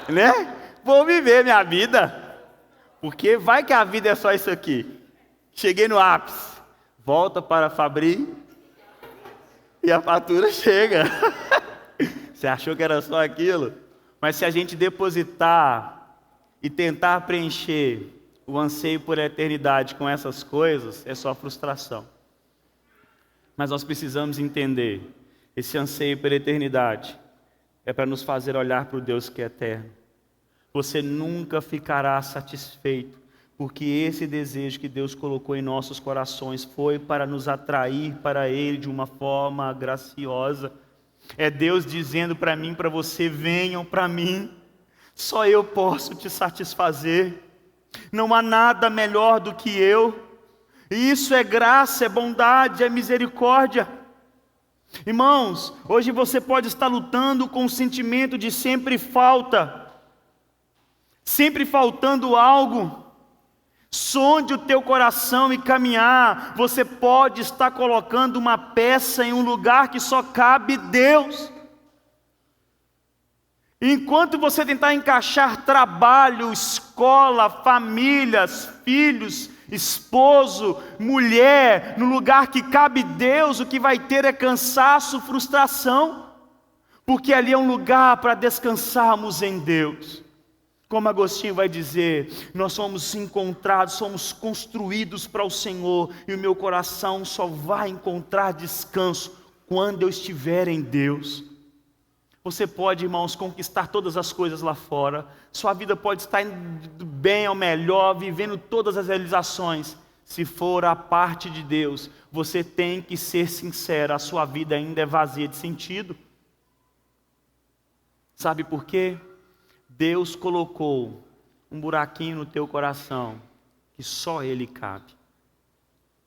né? Vou viver minha vida, porque vai que a vida é só isso aqui. Cheguei no ápice, volta para a Fabri e a fatura chega. Você achou que era só aquilo? Mas se a gente depositar e tentar preencher o anseio por eternidade com essas coisas, é só frustração. Mas nós precisamos entender, esse anseio pela eternidade é para nos fazer olhar para o Deus que é eterno. Você nunca ficará satisfeito, porque esse desejo que Deus colocou em nossos corações foi para nos atrair para Ele de uma forma graciosa. É Deus dizendo para mim, para você: venham para mim, só eu posso te satisfazer. Não há nada melhor do que eu. Isso é graça, é bondade, é misericórdia. Irmãos, hoje você pode estar lutando com o sentimento de sempre falta, sempre faltando algo. Sonde o teu coração e caminhar. Você pode estar colocando uma peça em um lugar que só cabe Deus. Enquanto você tentar encaixar trabalho, escola, famílias, filhos, esposo, mulher, no lugar que cabe Deus, o que vai ter é cansaço, frustração, porque ali é um lugar para descansarmos em Deus. Como Agostinho vai dizer, nós somos encontrados, somos construídos para o Senhor, e o meu coração só vai encontrar descanso quando eu estiver em Deus. Você pode, irmãos, conquistar todas as coisas lá fora, sua vida pode estar indo do bem ao melhor, vivendo todas as realizações. Se for a parte de Deus, você tem que ser sincero, a sua vida ainda é vazia de sentido. Sabe por quê? Deus colocou um buraquinho no teu coração que só Ele cabe.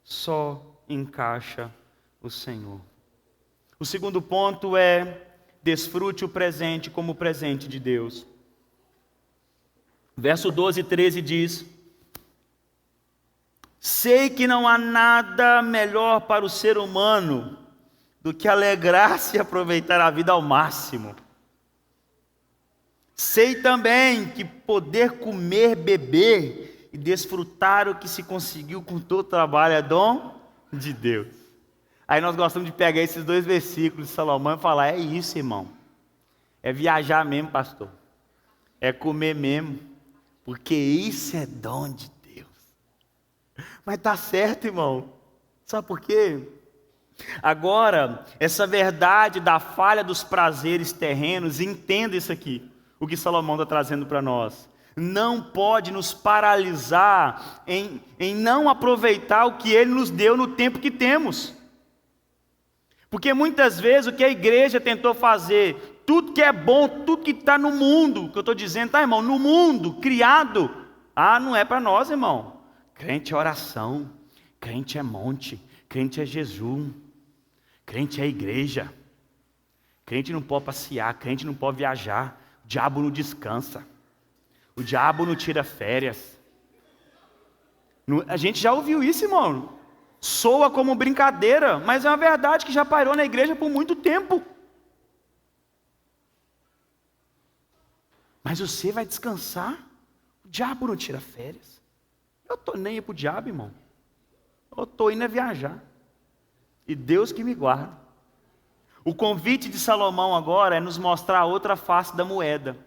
Só encaixa o Senhor. O segundo ponto é: desfrute o presente como presente de Deus. Verso 12 e 13 diz: sei que não há nada melhor para o ser humano do que alegrar-se e aproveitar a vida ao máximo. Sei também que poder comer, beber e desfrutar o que se conseguiu com todo o trabalho é dom de Deus. Aí nós gostamos de pegar esses dois versículos de Salomão e falar: é isso, irmão. É viajar mesmo, pastor. É comer mesmo. Porque isso é dom de Deus. Mas está certo, irmão. Sabe por quê? Agora, essa verdade da falha dos prazeres terrenos, entenda isso aqui. O que Salomão está trazendo para nós. Não pode nos paralisar em não aproveitar o que Ele nos deu no tempo que temos. Porque muitas vezes o que a igreja tentou fazer, tudo que é bom, tudo que está no mundo, que eu estou dizendo, tá, irmão, no mundo, criado, não é para nós, irmão. Crente é oração, crente é monte, crente é jejum, crente é igreja. Crente não pode passear, crente não pode viajar, o diabo não descansa, o diabo não tira férias. A gente já ouviu isso, irmão. Soa como brincadeira, mas é uma verdade que já pairou na igreja por muito tempo. Mas você vai descansar? O diabo não tira férias. Eu estou nem aí para o diabo, irmão. Eu estou indo a viajar. E Deus que me guarda. O convite de Salomão agora é nos mostrar a outra face da moeda.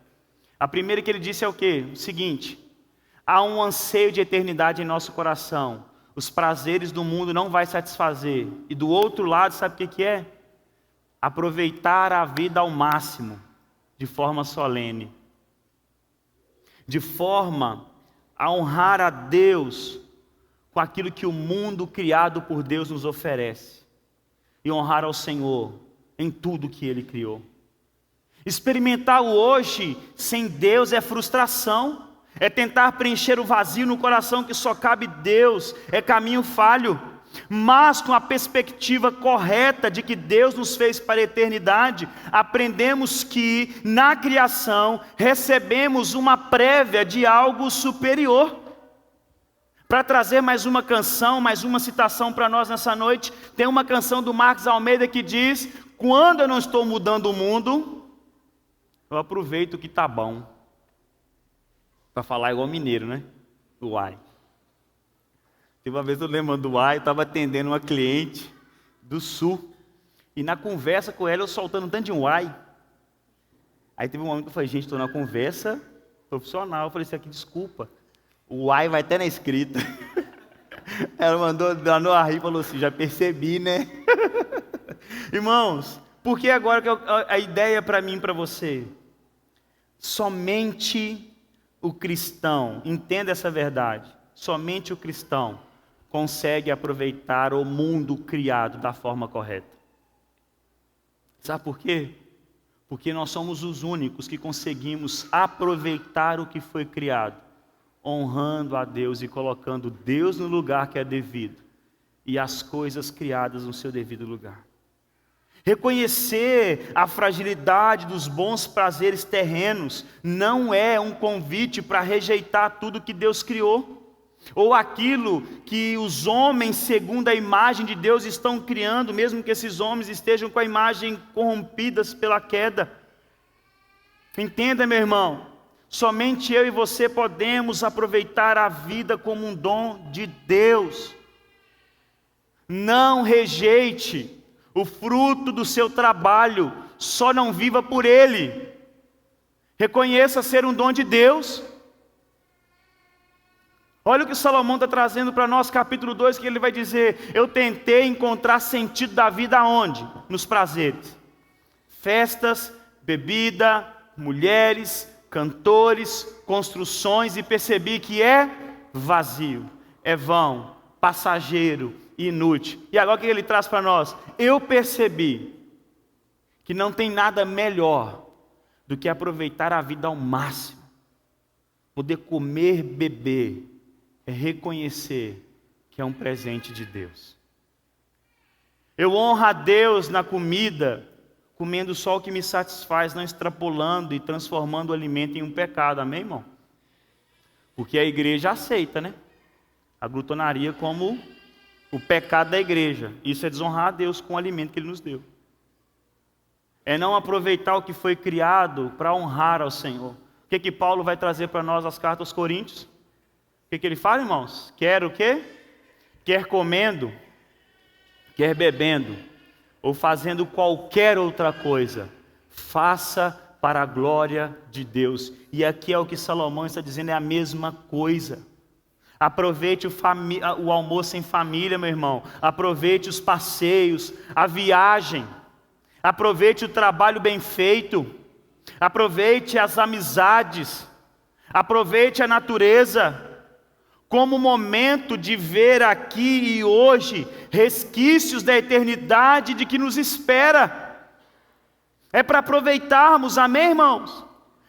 A primeira que ele disse é o quê? O seguinte: há um anseio de eternidade em nosso coração. Os prazeres do mundo não vai satisfazer. E do outro lado, sabe o que é? Aproveitar a vida ao máximo, de forma solene. De forma a honrar a Deus com aquilo que o mundo criado por Deus nos oferece. E honrar ao Senhor em tudo que Ele criou. Experimentar o hoje sem Deus é frustração. É tentar preencher o vazio no coração que só cabe Deus, é caminho falho. Mas com a perspectiva correta de que Deus nos fez para a eternidade, aprendemos que na criação recebemos uma prévia de algo superior. Para trazer mais uma canção, mais uma citação para nós nessa noite, tem uma canção do Marcos Almeida que diz: quando eu não estou mudando o mundo, eu aproveito o que está bom. Para falar igual mineiro, né? Uai. Teve uma vez, eu lembro do Uai, eu estava atendendo uma cliente do Sul. E na conversa com ela, eu soltando um tanto de Uai. Aí teve um momento que eu falei: gente, estou na conversa profissional. Eu falei: isso aqui, desculpa. O Uai vai até na escrita. Ela mandou a rir e falou assim, já percebi, né? Irmãos, porque agora que a ideia para mim e para você, somente o cristão, entenda essa verdade, somente o cristão consegue aproveitar o mundo criado da forma correta. Sabe por quê? Porque nós somos os únicos que conseguimos aproveitar o que foi criado, honrando a Deus e colocando Deus no lugar que é devido e as coisas criadas no seu devido lugar. Reconhecer a fragilidade dos bons prazeres terrenos não é um convite para rejeitar tudo que Deus criou, ou aquilo que os homens, segundo a imagem de Deus, estão criando, mesmo que esses homens estejam com a imagem corrompidas pela queda. Entenda, meu irmão, somente eu e você podemos aproveitar a vida como um dom de Deus. Não rejeite o fruto do seu trabalho, só não viva por ele. Reconheça ser um dom de Deus. Olha o que Salomão está trazendo para nós, capítulo 2, que ele vai dizer: eu tentei encontrar sentido da vida aonde? Nos prazeres. Festas, bebida, mulheres, cantores, construções, e percebi que é vazio, é vão, passageiro, inútil. E agora o que ele traz para nós? Eu percebi que não tem nada melhor do que aproveitar a vida ao máximo. Poder comer, beber, é reconhecer que é um presente de Deus. Eu honro a Deus na comida, comendo só o que me satisfaz, não extrapolando e transformando o alimento em um pecado, amém, irmão? Porque a igreja aceita, né? A glutonaria como o pecado da igreja. Isso é desonrar a Deus com o alimento que Ele nos deu. É não aproveitar o que foi criado para honrar ao Senhor. O que Paulo vai trazer para nós as cartas aos Coríntios? O que ele fala, irmãos? Quer o quê? Quer comendo, quer bebendo, ou fazendo qualquer outra coisa, faça para a glória de Deus. E aqui é o que Salomão está dizendo, é a mesma coisa. Aproveite o almoço em família, meu irmão. Aproveite os passeios, a viagem. Aproveite o trabalho bem feito. Aproveite as amizades. Aproveite a natureza como momento de ver aqui e hoje resquícios da eternidade de que nos espera. É para aproveitarmos, amém, irmãos?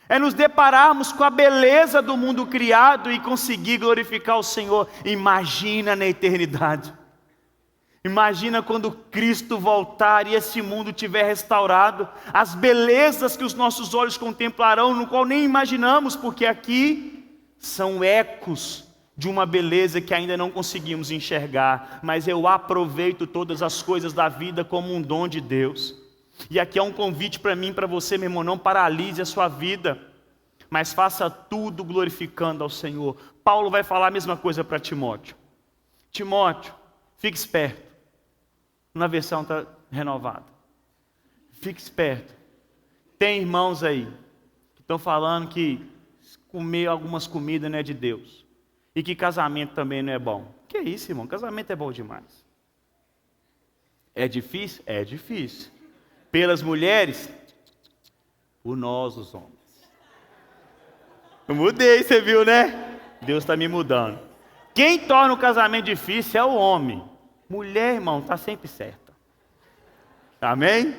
É nos depararmos com a beleza do mundo criado e conseguir glorificar o Senhor. Imagina na eternidade. Imagina quando Cristo voltar e esse mundo estiver restaurado, as belezas que os nossos olhos contemplarão, no qual nem imaginamos, porque aqui são ecos de uma beleza que ainda não conseguimos enxergar, mas eu aproveito todas as coisas da vida como um dom de Deus. E aqui é um convite para mim, para você, meu irmão, não paralise a sua vida, mas faça tudo glorificando ao Senhor. Paulo vai falar a mesma coisa para Timóteo. Timóteo, fique esperto. Na versão está renovada. Fique esperto. Tem irmãos aí que estão falando que comer algumas comidas não é de Deus. E que casamento também não é bom. Que isso, irmão? Casamento é bom demais. É difícil? É difícil. Pelas mulheres? Por nós, os homens. Eu mudei, você viu, né? Deus está me mudando. Quem torna o casamento difícil é o homem. Mulher, irmão, está sempre certa. Amém?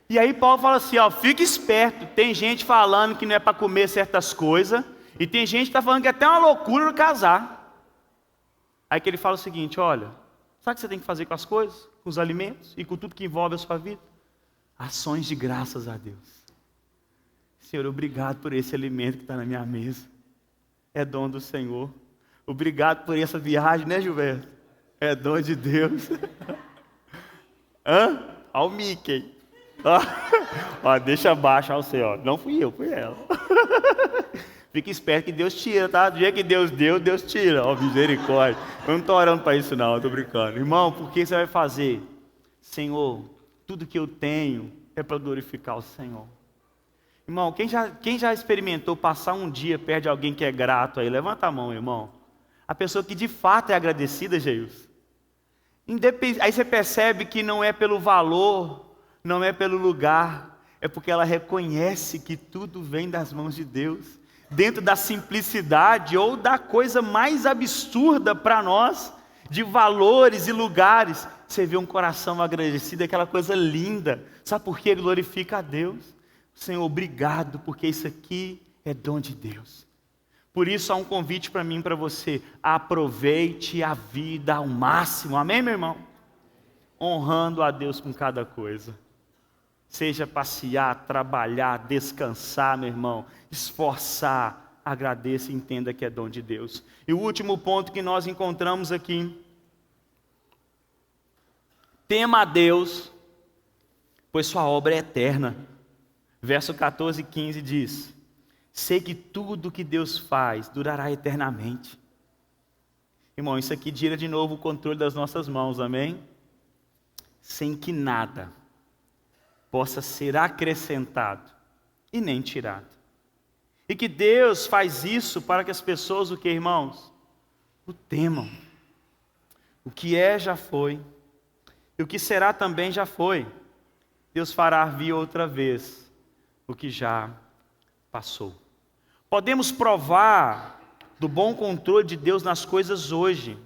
E aí Paulo fala assim, ó, fique esperto. Tem gente falando que não é para comer certas coisas. E tem gente que está falando que é até uma loucura casar. Aí que ele fala o seguinte, olha, sabe o que você tem que fazer com as coisas? Com os alimentos e com tudo que envolve a sua vida? Ações de graças a Deus. Senhor, obrigado por esse alimento que está na minha mesa. É dom do Senhor. Obrigado por essa viagem, né, Gilberto? É dom de Deus. Hã? Olha o Mickey. Ó, deixa abaixo, ó, você, ó. Não fui eu, fui ela. Fique esperto que Deus tira, tá? Do dia que Deus deu, Deus tira. Ó, misericórdia. Eu não estou orando para isso não, eu estou brincando. Irmão, por que você vai fazer? Senhor, tudo que eu tenho é para glorificar o Senhor. Irmão, quem já experimentou passar um dia perto de alguém que é grato aí? Levanta a mão, irmão. A pessoa que de fato é agradecida, Geilson. Aí você percebe que não é pelo valor, não é pelo lugar, é porque ela reconhece que tudo vem das mãos de Deus. Dentro da simplicidade ou da coisa mais absurda para nós, de valores e lugares, você vê um coração agradecido, aquela coisa linda. Sabe por quê? Glorifica a Deus. Senhor, obrigado, porque isso aqui é dom de Deus. Por isso há um convite para mim e para você: aproveite a vida ao máximo, amém, meu irmão? Honrando a Deus com cada coisa. Seja passear, trabalhar, descansar, meu irmão, esforçar, agradeça e entenda que é dom de Deus. E o último ponto que nós encontramos aqui: tema a Deus, pois sua obra é eterna. Verso 14 e 15 diz: sei que tudo que Deus faz durará eternamente. Irmão, isso aqui tira de novo o controle das nossas mãos, amém? Sem que nada possa ser acrescentado e nem tirado. E que Deus faz isso para que as pessoas, o que, irmãos? O temam. O que é, já foi. E o que será também já foi. Deus fará vir outra vez o que já passou. Podemos provar do bom controle de Deus nas coisas hoje.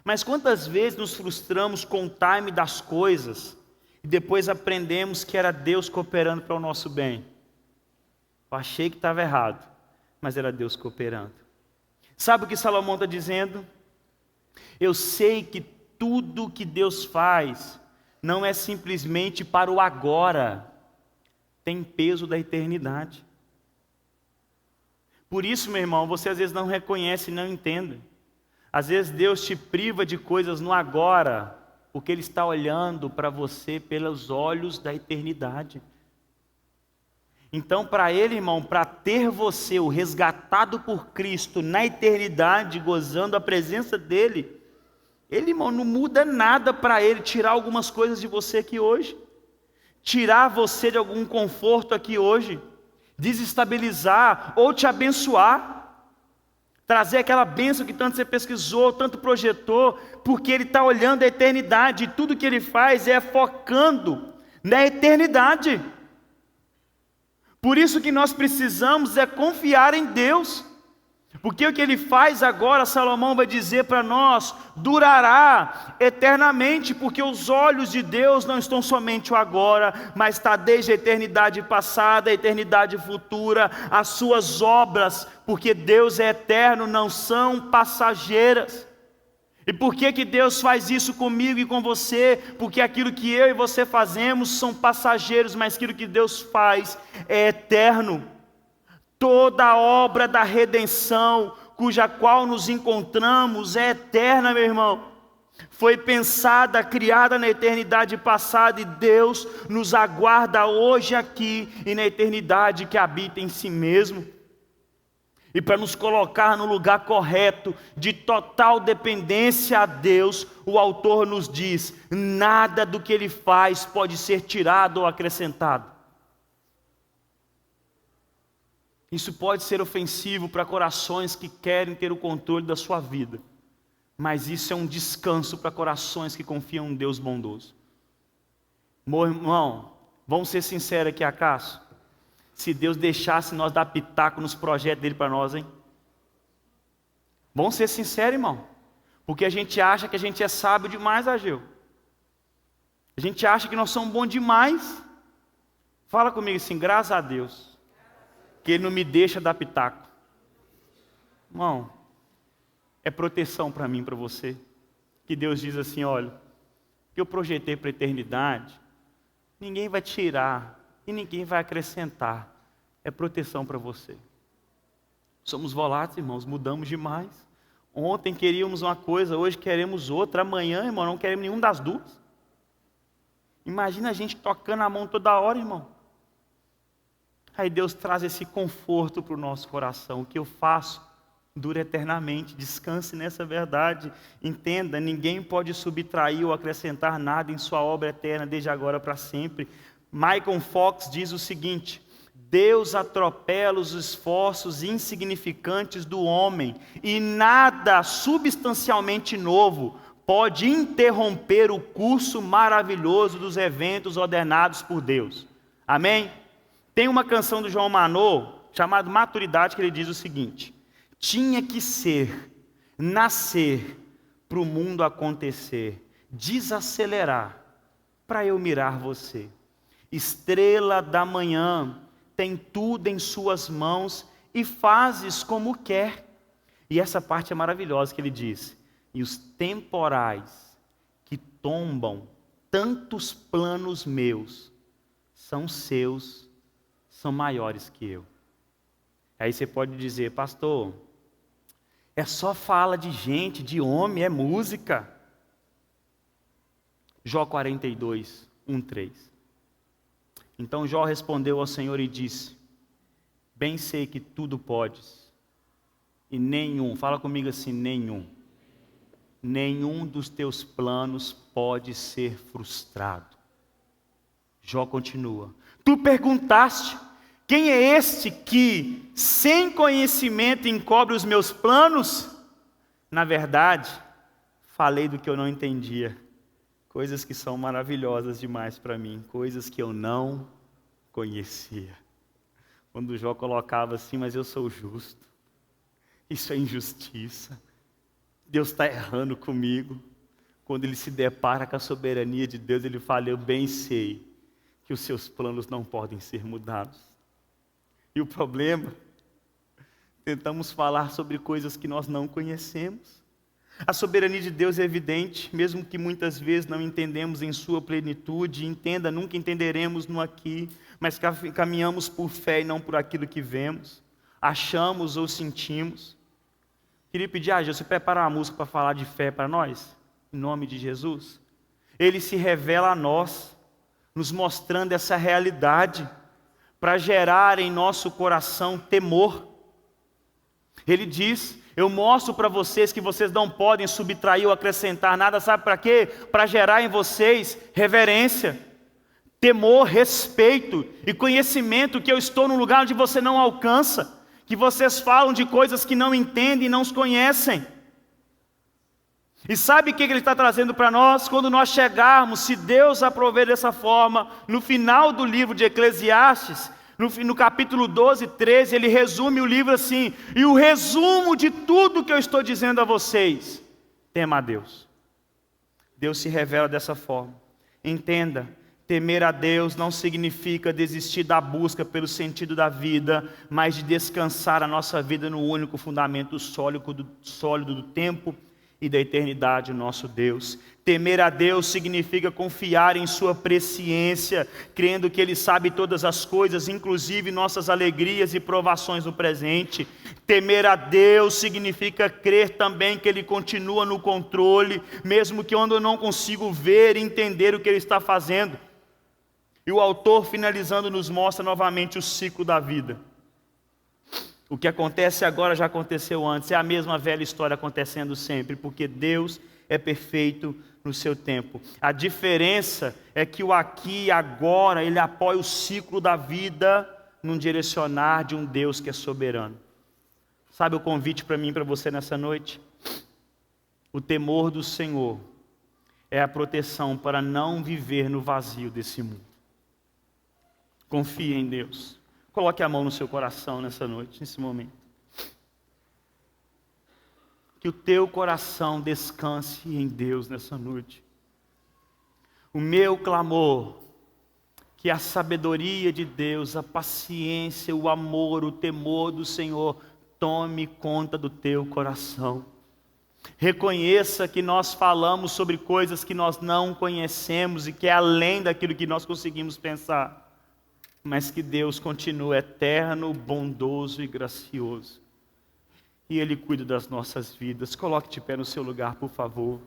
Mas quantas vezes nos frustramos com o time das coisas e depois aprendemos que era Deus cooperando para o nosso bem? Eu achei que estava errado, mas era Deus cooperando. Sabe o que Salomão está dizendo? Eu sei que tudo que Deus faz não é simplesmente para o agora, tem peso da eternidade. Por isso, meu irmão, você às vezes não reconhece e não entende. Às vezes Deus te priva de coisas no agora, porque Ele está olhando para você pelos olhos da eternidade. Então, para Ele, irmão, para ter você, o resgatado por Cristo, na eternidade, gozando a presença dEle, Ele, irmão, não muda nada para Ele tirar algumas coisas de você aqui hoje, tirar você de algum conforto aqui hoje, desestabilizar ou te abençoar, trazer aquela bênção que tanto você pesquisou, tanto projetou, porque Ele está olhando a eternidade, e tudo que Ele faz é focando na eternidade. Por isso que nós precisamos é confiar em Deus, porque o que Ele faz agora, Salomão vai dizer para nós, durará eternamente, porque os olhos de Deus não estão somente o agora, mas está desde a eternidade passada, a eternidade futura, as suas obras, porque Deus é eterno, não são passageiras. E por que Deus faz isso comigo e com você? Porque aquilo que eu e você fazemos são passageiros, mas aquilo que Deus faz é eterno. Toda a obra da redenção, cuja qual nos encontramos, é eterna, meu irmão. Foi pensada, criada na eternidade passada, e Deus nos aguarda hoje aqui e na eternidade que habita em si mesmo. E para nos colocar no lugar correto, de total dependência a Deus, o autor nos diz: nada do que Ele faz pode ser tirado ou acrescentado. Isso pode ser ofensivo para corações que querem ter o controle da sua vida, mas isso é um descanso para corações que confiam em Deus bondoso. Meu irmão, vamos ser sinceros aqui, acaso? Se Deus deixasse nós dar pitaco nos projetos dele para nós, hein? Vamos ser sinceros, irmão. Porque a gente acha que a gente é sábio demais, Ageu. A gente acha que nós somos bons demais. Fala comigo assim: graças a Deus que Ele não me deixa dar pitaco. Irmão, é proteção para mim, para você. Que Deus diz assim: olha, o que eu projetei para a eternidade, ninguém vai tirar e ninguém vai acrescentar. É proteção para você. Somos voláteis, irmãos, mudamos demais. Ontem queríamos uma coisa, hoje queremos outra. Amanhã, irmão, não queremos nenhuma das duas. Imagina a gente tocando a mão toda hora, irmão. Aí Deus traz esse conforto para o nosso coração. O que eu faço dura eternamente. Descanse nessa verdade. Entenda, ninguém pode subtrair ou acrescentar nada em sua obra eterna, desde agora para sempre. Michael Fox diz o seguinte: Deus atropela os esforços insignificantes do homem e nada substancialmente novo pode interromper o curso maravilhoso dos eventos ordenados por Deus. Amém? Tem uma canção do João Manô, chamada Maturidade, que ele diz o seguinte: tinha que ser, nascer, para o mundo acontecer, desacelerar, para eu mirar você. Estrela da manhã, tem tudo em suas mãos e fazes como quer. E essa parte é maravilhosa que ele diz: e os temporais que tombam tantos planos meus, são seus, são maiores que eu. Aí você pode dizer: pastor, é só fala de gente, de homem, é música. Jó 42, 1-3. Então Jó respondeu ao Senhor e disse: bem sei que tudo podes, e nenhum, fala comigo assim, nenhum dos teus planos pode ser frustrado. Jó continua: tu perguntaste, quem é este que, sem conhecimento, encobre os meus planos? Na verdade, falei do que eu não entendia. Coisas que são maravilhosas demais para mim, coisas que eu não conhecia. Quando Jó colocava assim: mas eu sou justo, isso é injustiça, Deus está errando comigo. Quando ele se depara com a soberania de Deus, ele fala: eu bem sei que os seus planos não podem ser mudados. E o problema, tentamos falar sobre coisas que nós não conhecemos. A soberania de Deus é evidente, mesmo que muitas vezes não entendemos em sua plenitude. Entenda, nunca entenderemos no aqui, mas caminhamos por fé e não por aquilo que vemos, achamos ou sentimos. Queria pedir a Jesus, você prepara uma música para falar de fé para nós? Em nome de Jesus. Ele se revela a nós, nos mostrando essa realidade, para gerar em nosso coração temor. Ele diz: eu mostro para vocês que vocês não podem subtrair ou acrescentar nada, sabe para quê? Para gerar em vocês reverência, temor, respeito e conhecimento que eu estou num lugar onde você não alcança, que vocês falam de coisas que não entendem e não os conhecem. E sabe o que ele está trazendo para nós? Quando nós chegarmos, se Deus aprover dessa forma, no final do livro de Eclesiastes, no capítulo 12, 13, ele resume o livro assim: e o resumo de tudo que eu estou dizendo a vocês, tema a Deus. Deus se revela dessa forma. Entenda, temer a Deus não significa desistir da busca pelo sentido da vida, mas de descansar a nossa vida no único fundamento sólido do tempo e da eternidade, o nosso Deus. Temer a Deus significa confiar em sua presciência, crendo que Ele sabe todas as coisas, inclusive nossas alegrias e provações no presente. Temer a Deus significa crer também que Ele continua no controle, mesmo que quando eu não consigo ver e entender o que Ele está fazendo. E o autor, finalizando, nos mostra novamente o ciclo da vida. O que acontece agora já aconteceu antes, é a mesma velha história acontecendo sempre, porque Deus é perfeito no seu tempo. A diferença é que o aqui e agora, ele apoia o ciclo da vida num direcionar de um Deus que é soberano. Sabe o convite para mim e para você nessa noite? O temor do Senhor é a proteção para não viver no vazio desse mundo. Confie em Deus. Coloque a mão no seu coração nessa noite, nesse momento. Que o teu coração descanse em Deus nessa noite. O meu clamor, que a sabedoria de Deus, a paciência, o amor, o temor do Senhor tome conta do teu coração. Reconheça que nós falamos sobre coisas que nós não conhecemos e que é além daquilo que nós conseguimos pensar. Mas que Deus continua eterno, bondoso e gracioso. E Ele cuida das nossas vidas. Coloque de pé no seu lugar, por favor.